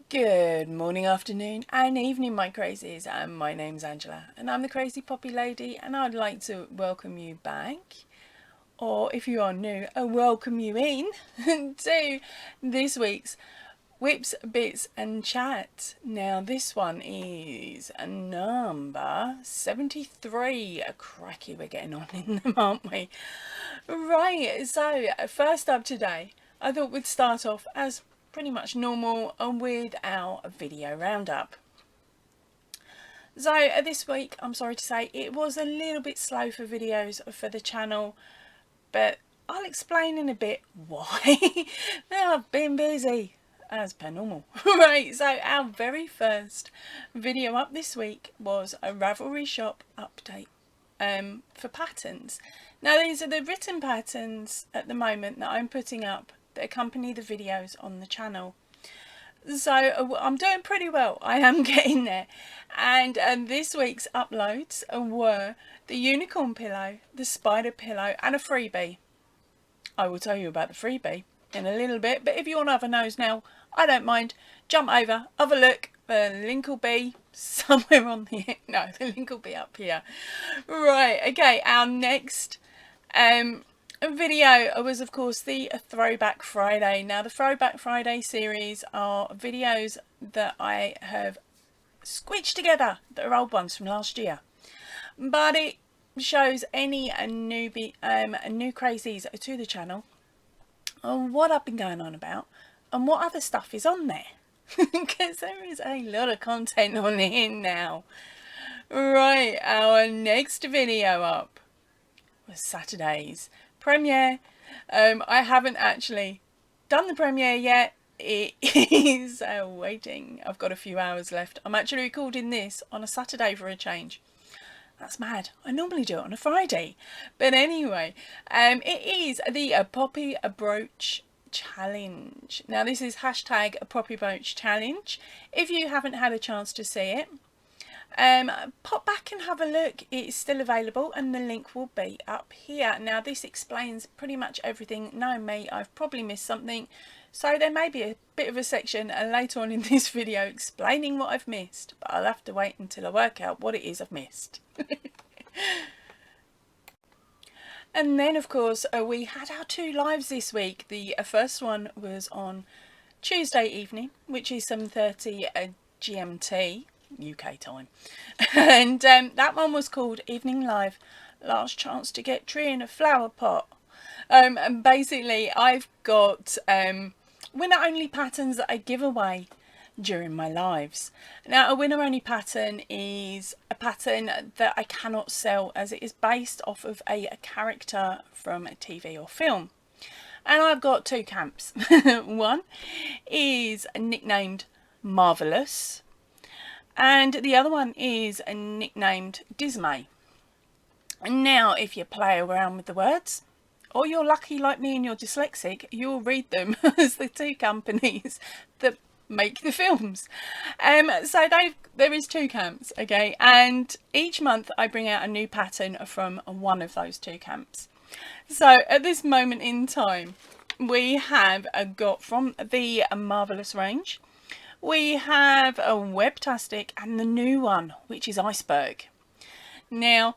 Good morning, afternoon and evening, my crazies. My name's Angela and I'm the Crazy Poppy Lady, and I'd like to welcome you back, or if you are new, I welcome you in to this week's Whips, Bits and Chat. Now this one is number 73. Cracky, we're getting on in them, aren't we? Right, so first up today, I thought we'd start off as pretty much normal with our video roundup. So this week, I'm sorry to say, it was a little bit slow for videos for the channel, but I'll explain in a bit why. I've been busy as per normal. Right, so our very first video up this week was a Ravelry shop update for patterns. Now these are the written patterns at the moment that I'm putting up that accompany the videos on the channel. So I'm doing pretty well. I am getting there. And this week's uploads were the unicorn pillow, the spider pillow and a freebie. I will tell you about the freebie in a little bit, but if you want to have a nose now, I don't mind. Jump over, have a look. The link will be somewhere on the... No, the link will be up here. Right, okay, our next video was of course the Throwback Friday. Now the Throwback Friday series are videos that I have squished together that are old ones from last year, but it shows any new crazies to the channel and what I've been going on about and what other stuff is on there, because there is a lot of content on here now. Right, our next video up was Saturday's premiere. I haven't actually done the premiere yet. It is waiting. I've got a few hours left. I'm actually recording this on a Saturday for a change. That's mad. I normally do it on a Friday. But anyway, it is the Poppy Brooch Challenge. Now this is hashtag Poppy Brooch Challenge. If you haven't had a chance to see it, pop back and have a look. It's still available and the link will be up here. Now this explains pretty much everything. Knowing me, I've probably missed something, so there may be a bit of a section later on in this video explaining what I've missed, but I'll have to wait until I work out what it is I've missed. And then of course we had our two lives this week. The first one was on Tuesday evening, which is 7:30 GMT UK time, and that one was called Evening Live, Last Chance to Get Tree in a Flower Pot. And basically I've got winner only patterns that I give away during my lives. Now a winner only pattern is a pattern that I cannot sell, as it is based off of a character from a TV or film, and I've got two camps. One is nicknamed Marvelous, and the other one is nicknamed Dismay. Now if you play around with the words, or you're lucky like me and you're dyslexic, you'll read them as the two companies that make the films. So there is two camps, okay, and each month I bring out a new pattern from one of those two camps. So at this moment in time we have got from the Marvelous range, we have a Webtastic and the new one, which is Iceberg. Now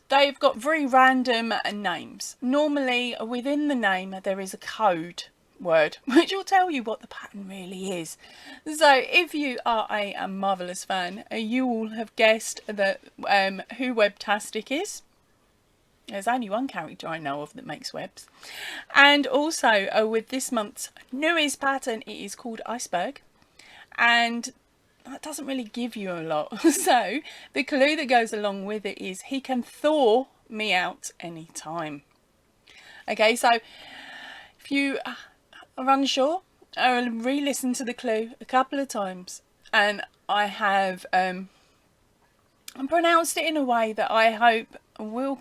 they've got very random names. Normally within the name there is a code word which will tell you what the pattern really is. So if you are a Marvelous fan, you will have guessed that who Webtastic is. There's only one character I know of that makes webs. And also with this month's newest pattern, it is called Iceberg, and that doesn't really give you a lot. So the clue that goes along with it is he can thaw me out anytime. Okay, so if you are unsure, I'll re-listen to the clue a couple of times, and I have pronounced it in a way that I hope will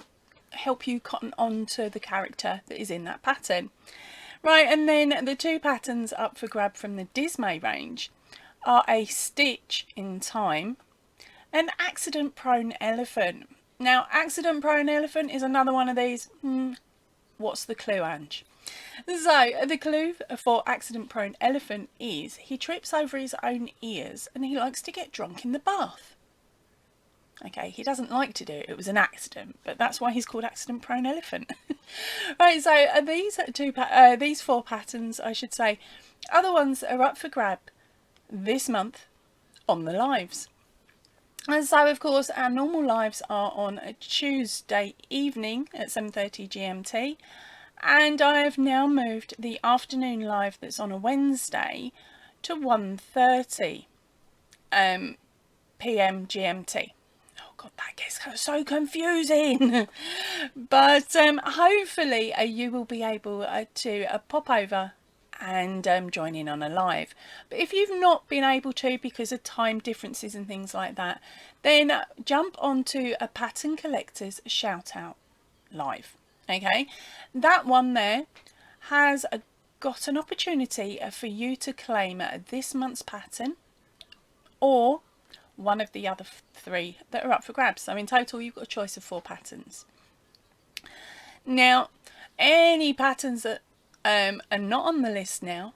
help you cotton on to the character that is in that pattern. Right, and then the two patterns up for grab from the Dismay range are a Stitch in Time and Accident Prone Elephant. Now Accident Prone Elephant is another one of these what's the clue, Ange? So the clue for accident prone elephant is he trips over his own ears and he likes to get drunk in the bath. Okay, he doesn't like to do it. It was an accident, but that's why he's called accident prone elephant. Right, so these four patterns, I should say, are the ones that are up for grab this month on the lives. And so, of course, our normal lives are on a Tuesday evening at 7:30 GMT. And I have now moved the afternoon live that's on a Wednesday to 1:30 PM GMT. Oh God, that gets so confusing. But hopefully you will be able to pop over and join in on a live. But if you've not been able to because of time differences and things like that, then jump onto a Pattern Collectors shout out live. Okay, that one there has got an opportunity for you to claim this month's pattern or one of the other three that are up for grabs. So in total you've got a choice of 4 patterns. Now any patterns that are not on the list now,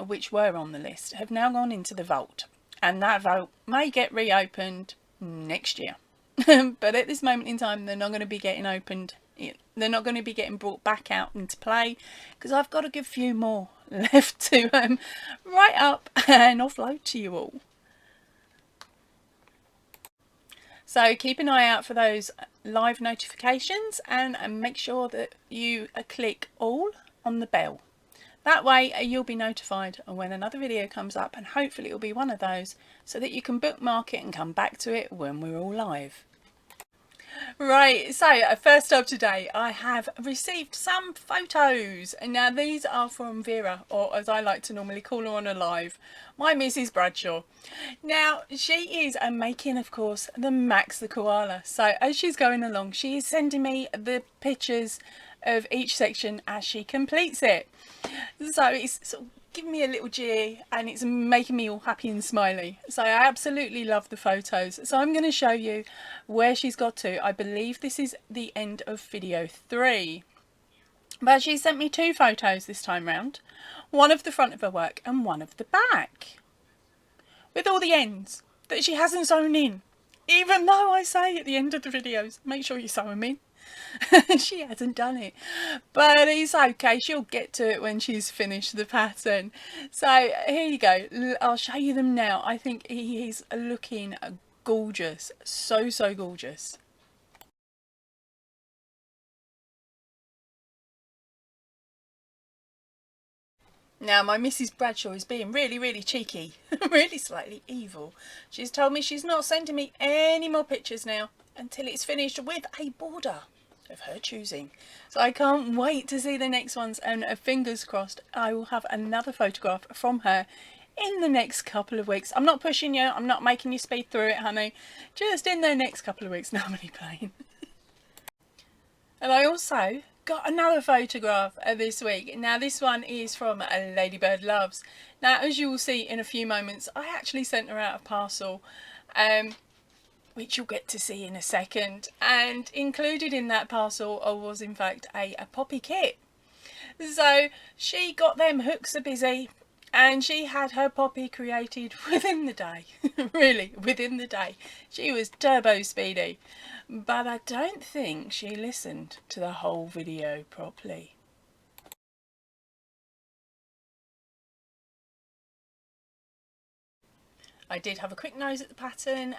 which were on the list, have now gone into the vault, and that vault may get reopened next year. But at this moment in time they're not going to be getting opened. They're not going to be getting brought back out into play because I've got a good few more left to write up and offload to you all. So keep an eye out for those live notifications and make sure that you click all on the bell. That way you'll be notified when another video comes up, and hopefully it'll be one of those so that you can bookmark it and come back to it when we're all live. Right, so first up today I have received some photos, and now these are from Vera, or as I like to normally call her on a live, my Mrs. Bradshaw. Now she is making, of course, the Max the Koala. So as she's going along she is sending me the pictures of each section as she completes it. So it's sort of giving me a little jeer and it's making me all happy and smiley. So I absolutely love the photos. So I'm going to show you where she's got to. I believe this is the end of video 3. But she sent me 2 photos this time round. One of the front of her work and one of the back. With all the ends that she hasn't sewn in. Even though I say at the end of the videos, make sure you sew them in. She hasn't done it, but it's okay, she'll get to it when she's finished the pattern. So here you go, I'll show you them now. I think he's looking gorgeous, so gorgeous. Now my Mrs. Bradshaw is being really cheeky, really slightly evil. She's told me she's not sending me any more pictures now until it's finished with a border of her choosing. So I can't wait to see the next ones, and fingers crossed I will have another photograph from her in the next couple of weeks. I'm not pushing you, I'm not making you speed through it, honey. Just in the next couple of weeks. No, I'm only playing. And I also got another photograph this week. Now this one is from Ladybird Loves. Now as you will see in a few moments, I actually sent her out a parcel, which you'll get to see in a second, and included in that parcel was in fact a poppy kit. So she got them hooks a busy and she had her poppy created within the day. Really, within the day. She was turbo speedy, but I don't think she listened to the whole video properly. I did have a quick nose at the pattern,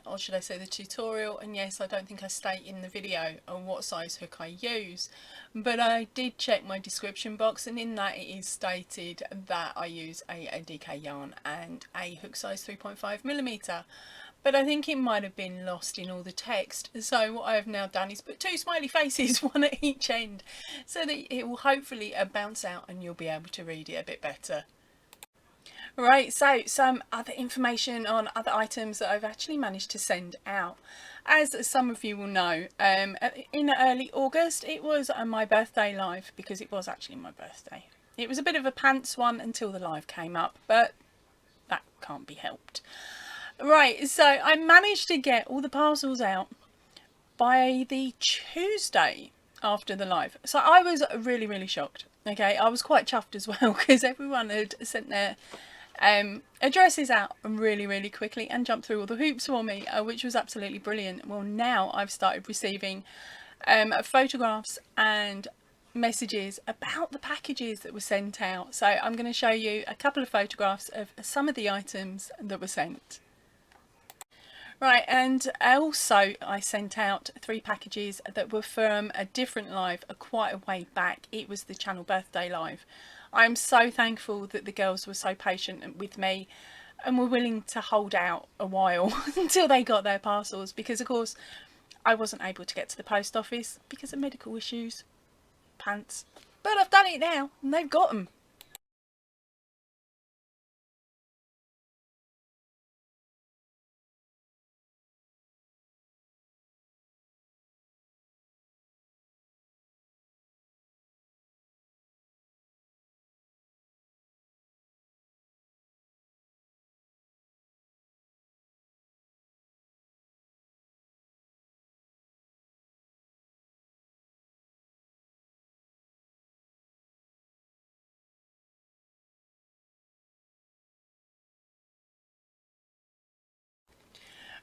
or should I say the tutorial, and yes, I don't think I state in the video on what size hook I use, but I did check my description box, and in that it is stated that I use a DK yarn and a hook size 3.5mm, but I think it might have been lost in all the text. So what I have now done is put 2 smiley faces, one at each end, so that it will hopefully bounce out and you'll be able to read it a bit better. Right, so some other information on other items that I've actually managed to send out. As some of you will know, in early August it was my birthday live, because it was actually my birthday. It was a bit of a pants one until the live came up, but that can't be helped. Right, so I managed to get all the parcels out by the Tuesday after the live. So I was really shocked. Okay, I was quite chuffed as well because everyone had sent their addresses out really quickly and jumped through all the hoops for me, which was absolutely brilliant. Well, now I've started receiving photographs and messages about the packages that were sent out. So I'm going to show you a couple of photographs of some of the items that were sent. Right, and also I sent out 3 packages that were from a different live quite a way back. It was the channel birthday live. I'm so thankful that the girls were so patient with me and were willing to hold out a while until they got their parcels, because of course I wasn't able to get to the post office because of medical issues. Pants. But I've done it now and they've got them.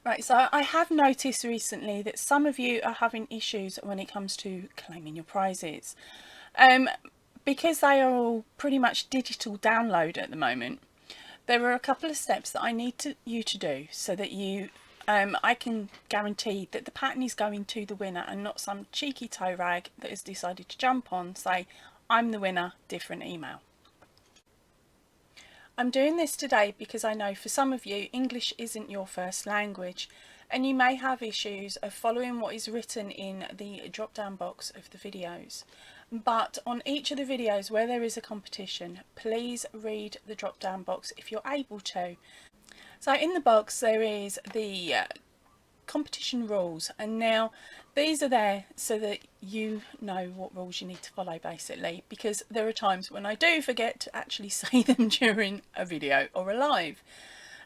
Right, so I have noticed recently that some of you are having issues when it comes to claiming your prizes. Because they are all pretty much digital download at the moment, there are a couple of steps that I need you to do so that you I can guarantee that the pattern is going to the winner and not some cheeky toe rag that has decided to jump on, say, I'm the winner, different email. I'm doing this today because I know for some of you English isn't your first language and you may have issues of following what is written in the drop down box of the videos. But on each of the videos where there is a competition, please read the drop down box if you're able to. So in the box there is the competition rules, and now these are there so that you know what rules you need to follow, basically, because there are times when I do forget to actually say them during a video or a live.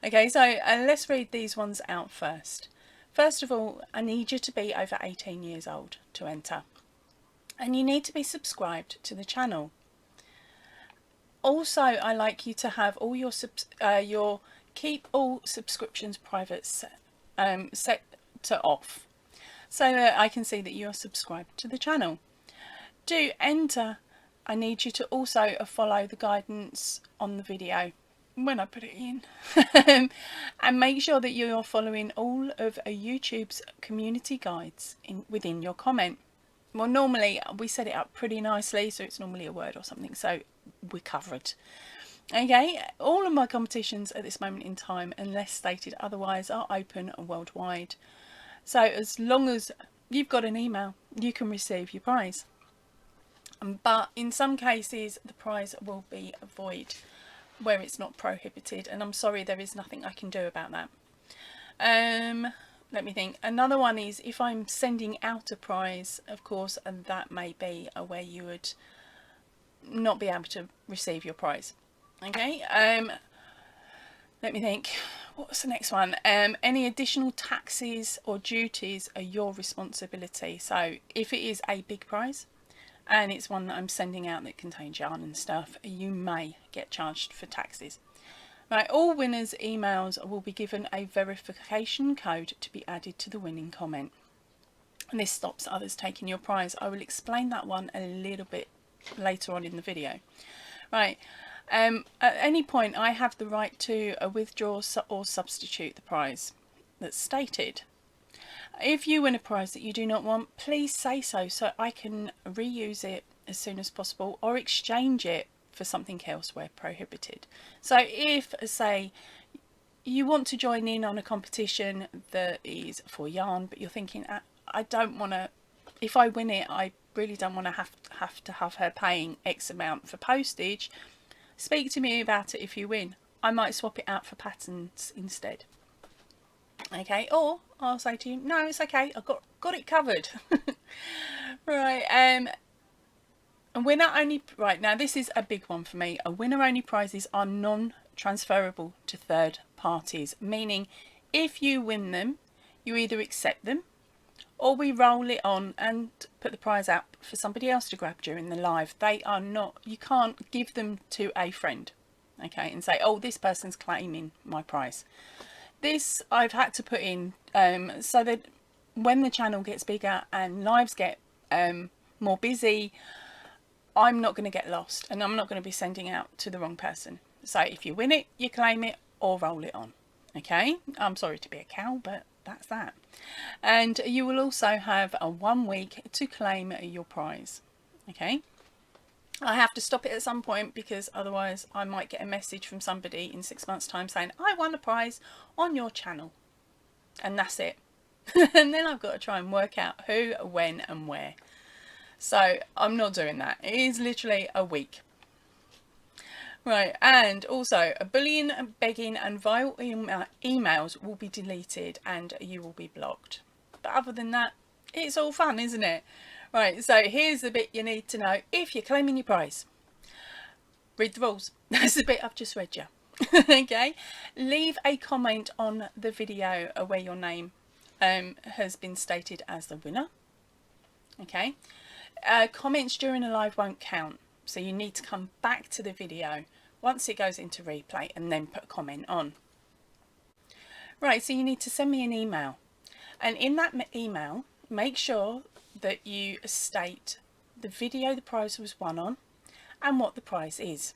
Okay, so let's read these ones out first. First of all, I need you to be over 18 years old to enter, and you need to be subscribed to the channel. Also, I like you to have all your keep all subscriptions private set to off, so that I can see that you are subscribed to the channel. Do enter. I need you to also follow the guidance on the video when I put it in and make sure that you're following all of YouTube's community guides within your comment. Well, normally we set it up pretty nicely, so it's normally a word or something, so we're covered. Okay, all of my competitions at this moment in time, unless stated otherwise, are open worldwide. So as long as you've got an email, you can receive your prize. But in some cases, the prize will be void where it's not prohibited. And I'm sorry, there is nothing I can do about that. Let me think. Another one is if I'm sending out a prize, of course, and that may be where you would not be able to receive your prize. Okay. Let me think. What's the next one? Any additional taxes or duties are your responsibility. So if it is a big prize and it's one that I'm sending out that contains yarn and stuff, you may get charged for taxes. Right, all winners' emails will be given a verification code to be added to the winning comment. And this stops others taking your prize. I will explain that one a little bit later on in the video. Right. At any point I have the right to withdraw or substitute the prize that's stated. If you win a prize that you do not want, please say so I can reuse it as soon as possible or exchange it for something else where prohibited. So if, say, you want to join in on a competition that is for yarn, but you're thinking, I don't want to, if I win it, I really don't want to have her paying X amount for postage, speak to me about it if you win. I might swap it out for patterns instead. Okay, or I'll say to you, no, it's okay, I've got it covered. Right, a winner only, right, now this is a big one for me. A winner only prizes are non-transferable to third parties, meaning if you win them, you either accept them or we roll it on and put the prize out for somebody else to grab during the live. They are not, you can't give them to a friend, okay, and say, oh, this person's claiming my prize. This I've had to put in so that when the channel gets bigger and lives get more busy, I'm not going to get lost and I'm not going to be sending out to the wrong person. So if you win it, you claim it or roll it on. Okay, I'm sorry to be a cow, but that's that. And you will also have a 1 week to claim your prize. Okay, I have to stop it at some point because otherwise I might get a message from somebody in 6 months' time saying, I won a prize on your channel. And that's it. And then I've got to try and work out who, when and where. So I'm not doing that. It is literally a week. Right, and also bullying, begging and vile emails will be deleted and you will be blocked. But other than that, it's all fun, isn't it? Right, so here's the bit you need to know if you're claiming your prize. Read the rules. That's the bit I've just read you. Okay, leave a comment on the video where your name has been stated as the winner. Okay, comments during a live won't count, so you need to come back to the video once it goes into replay and then put a comment on. Right, so you need to send me an email, and in that email make sure that you state the video the prize was won on and what the prize is.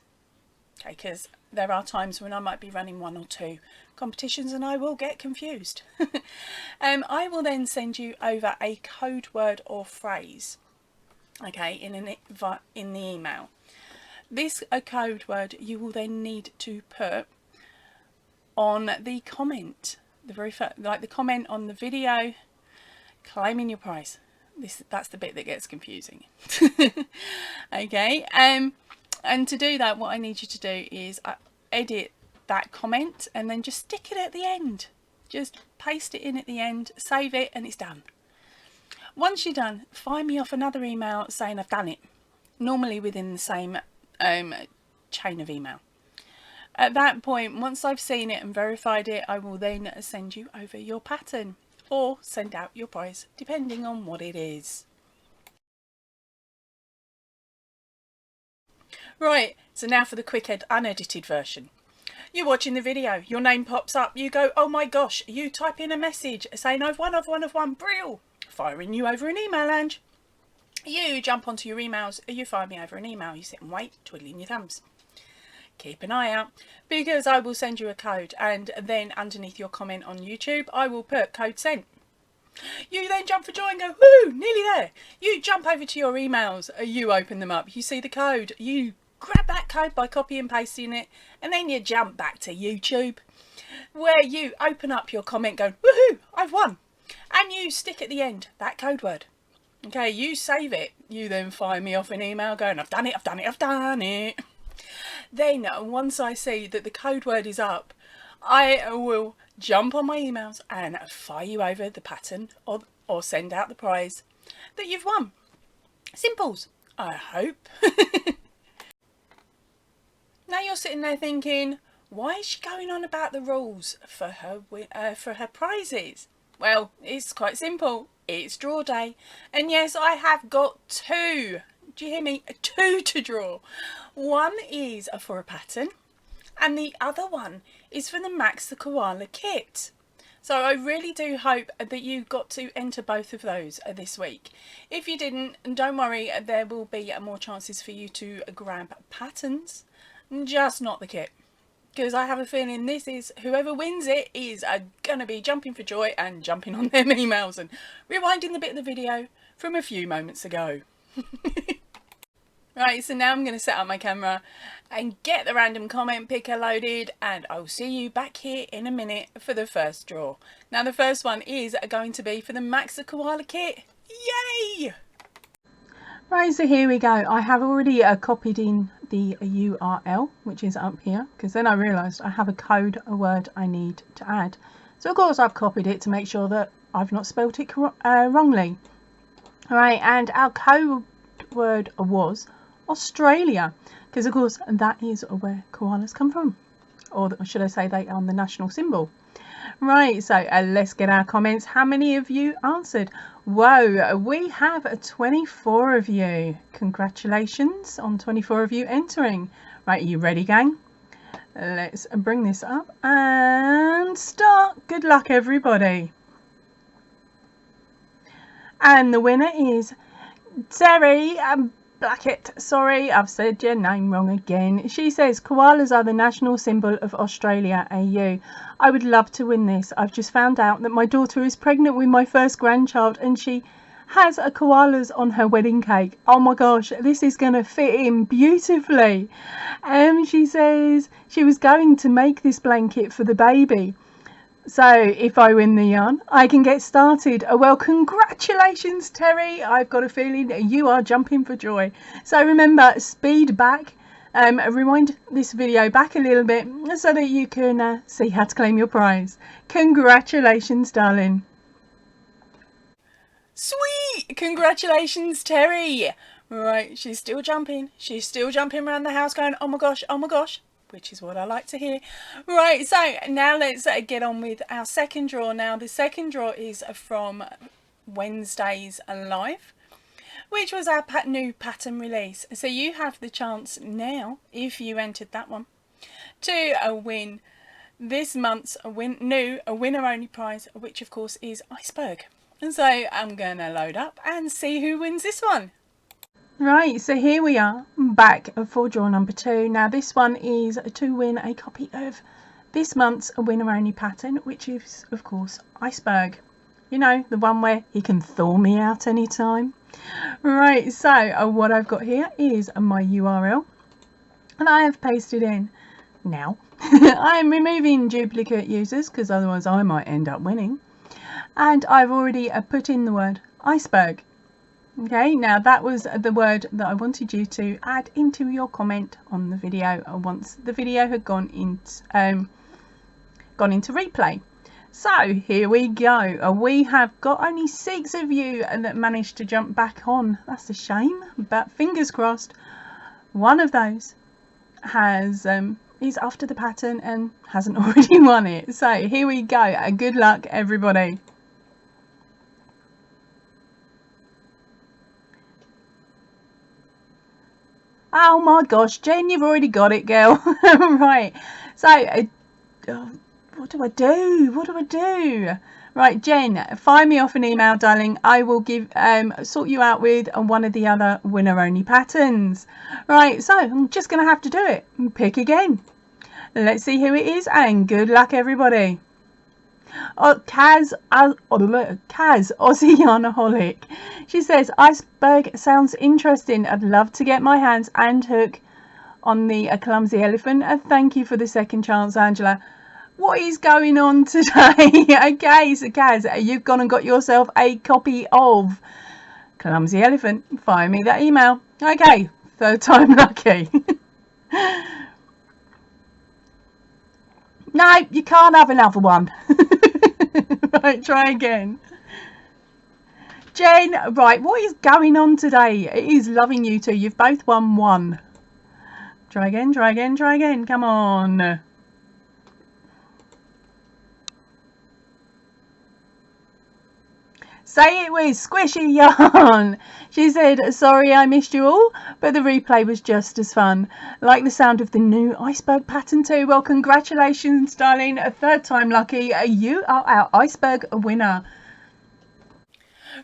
Okay, because there are times when I might be running 1 or 2 competitions and I will get confused. I will then send you over a code word or phrase, okay, in the email. This code word you will then need to put on the comment, the very first, like the comment on the video claiming your prize. That's the bit that gets confusing. Okay, and to do that, what I need you to do is edit that comment and then just stick it at the end. Just paste it in at the end, save it, and it's done. Once you're done, fire me off another email saying I've done it, normally within the same chain of email. At that point, once I've seen it and verified it, I will then send you over your pattern or send out your prize, depending on what it is. Right, so now for the quick unedited version. You're watching the video, your name pops up, you go, oh my gosh, you type in a message saying I've won, brill, firing you over an email, Ange. You jump onto your emails, you fire me over an email, you sit and wait, twiddling your thumbs. Keep an eye out, because I will send you a code, and then underneath your comment on YouTube I will put code sent. You then jump for joy and go, woo, nearly there. You jump over to your emails, you open them up, you see the code, you grab that code by copy and pasting it, and then you jump back to YouTube where you open up your comment going, woohoo, I've won, and you stick at the end that code word. Okay, you save it, you then fire me off an email going, I've done it. Then once I see that the code word is up, I will jump on my emails and fire you over the pattern or send out the prize that you've won. Simples, I hope. Now you're sitting there thinking, why is she going on about the rules for her prizes? Well, it's quite simple. It's draw day. And yes, I have got 2. Do you hear me? 2 to draw. One is for a pattern and the other one is for the Max the Koala kit. So I really do hope that you got to enter both of those this week. If you didn't, don't worry, there will be more chances for you to grab patterns, just not the kit. Because I have a feeling this is, whoever wins it is going to be jumping for joy and jumping on them emails and rewinding the bit of the video from a few moments ago. Right, so now I'm going to set up my camera and get the random comment picker loaded, and I'll see you back here in a minute for the first draw. Now the first one is going to be for the Max the Koala kit. Yay! Right, so here we go. I have already copied in the URL, which is up here, because then I realised I have a code, a word I need to add. So of course I've copied it to make sure that I've not spelt it wrongly. Alright, and our code word was Australia, because of course that is where koalas come from, or should I say they are the national symbol. Right, so let's get our comments. How many of you answered? Whoa, we have 24 of you. Congratulations on 24 of you entering. Right, are you ready, gang? Let's bring this up and start. Good luck, everybody. And the winner is Terry Blackett. Sorry, I've said your name wrong again. She says, koalas are the national symbol of Australia AU. I would love to win this. I've just found out that my daughter is pregnant with my first grandchild and she has a koalas on her wedding cake. Oh my gosh, this is going to fit in beautifully. She says she was going to make this blanket for the baby. So if I win the yarn, I can get started. Well, congratulations, Terry. I've got a feeling you are jumping for joy. So remember, speed back, rewind this video back a little bit so that you can see how to claim your prize. Congratulations, darling. Sweet! Congratulations, Terry. Right, she's still jumping. She's still jumping around the house going, oh my gosh, oh my gosh. Which is what I like to hear. Right, so now let's get on with our second draw. Now the second draw is from Wednesday's live, which was our new pattern release. So you have the chance now, if you entered that one, to win this month's winner only prize, which of course is Iceberg. And so I'm gonna load up and see who wins this one. Right, so here we are back for draw number 2. Now this one is to win a copy of this month's winner only pattern, which is of course Iceberg. You know, the one where he can thaw me out anytime. Right, so what I've got here is my URL and I have pasted in now. I am removing duplicate users because otherwise I might end up winning. And I've already put in the word Iceberg. Okay, now that was the word that I wanted you to add into your comment on the video once the video had gone into replay. So here we go. We have got only 6 of you that managed to jump back on. That's a shame, but fingers crossed one of those has is after the pattern and hasn't already won it. So here we go. Good luck, everybody. Oh my gosh, Jen, you've already got it, girl. Right, so what do I do? What do I do? Right, Jen, fire me off an email, darling. I will sort you out with one of the other winner only patterns. Right, so I'm just going to have to do it. Pick again. Let's see who it is, and good luck, everybody. Oh, Kaz Aussianaholic. She says, Iceberg sounds interesting. I'd love to get my hands and hook on the clumsy elephant. Thank you for the second chance, Angela. What is going on today? Okay, so Kaz, you've gone and got yourself a copy of Clumsy Elephant. Fire me that email. Okay, third time lucky. No, you can't have another one. Right, try again. Jen, right, what is going on today? It is loving you two. You've both won 1. Try again, try again, try again. Come on. Say it with Squishy Yarn. She said, sorry I missed you all, but the replay was just as fun. Like the sound of the new Iceberg pattern too. Well, congratulations, darling. A third time lucky. You are our Iceberg winner.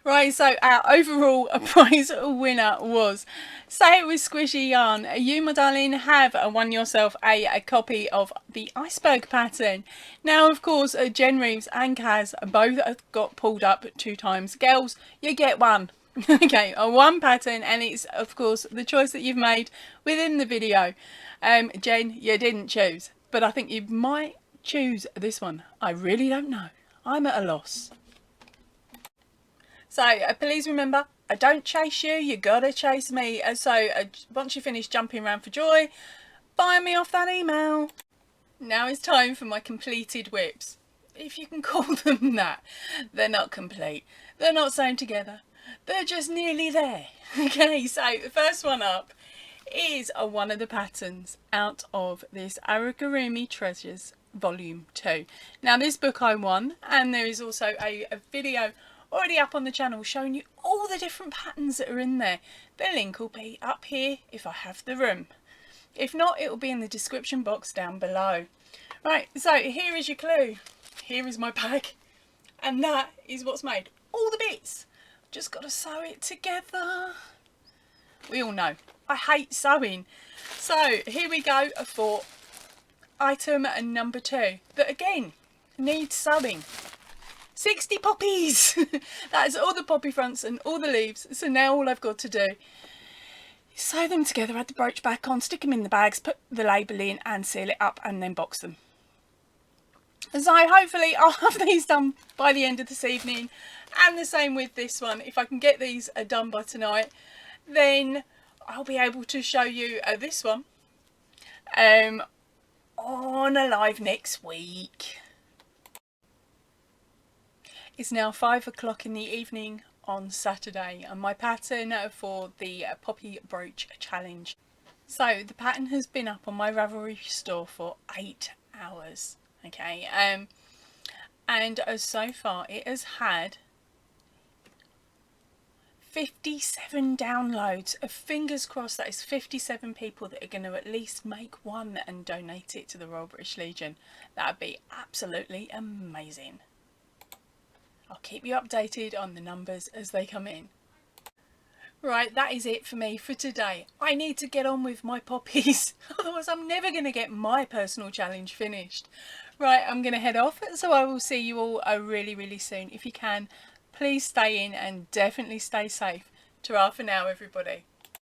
Right, so our overall prize winner was Say It With Squishy Yarn. You, my darling, have won yourself a copy of the Iceberg pattern. Now, of course, Jen Reeves and Kaz both got pulled up 2 times. Girls, you get 1. Okay, a 1 pattern, and it's, of course, the choice that you've made within the video. Jen, you didn't choose, but I think you might choose this one. I really don't know. I'm at a loss. So please remember, I don't chase you, you gotta chase me. So once you finish jumping around for joy, fire me off that email. Now it's time for my completed whips. If you can call them that. They're not complete. They're not sewn together. They're just nearly there. Okay, so the first one up is one of the patterns out of this Aragurumi Treasures Volume 2. Now this book I won, and there is also a video already up on the channel showing you all the different patterns that are in there. The link will be up here if I have the room. If not, it will be in the description box down below. Right, so here is your clue. Here is my bag, and that is what's made all the bits. Just got to sew it together. We all know I hate sewing. So here we go for item number 2, that again needs sewing. 60 poppies. That is all the poppy fronts and all the leaves. So now all I've got to do is sew them together, add the brooch back on, stick them in the bags, put the label in and seal it up, and then box them. So hopefully I'll have these done by the end of this evening, and the same with this one. If I can get these done by tonight, then I'll be able to show you this one on a live next week. It's now 5 o'clock in the evening on Saturday, and my pattern for the Poppy Brooch Challenge. So the pattern has been up on my Ravelry store for 8 hours. Okay, and so far it has had 57 downloads. Fingers crossed that is 57 people that are going to at least make one and donate it to the Royal British Legion. That would be absolutely amazing. I'll keep you updated on the numbers as they come in. Right, that is it for me for today. I need to get on with my poppies, otherwise I'm never going to get my personal challenge finished. Right, I'm going to head off, so I will see you all really soon. If you can, please stay in and definitely stay safe. Ta-ra for now, everybody.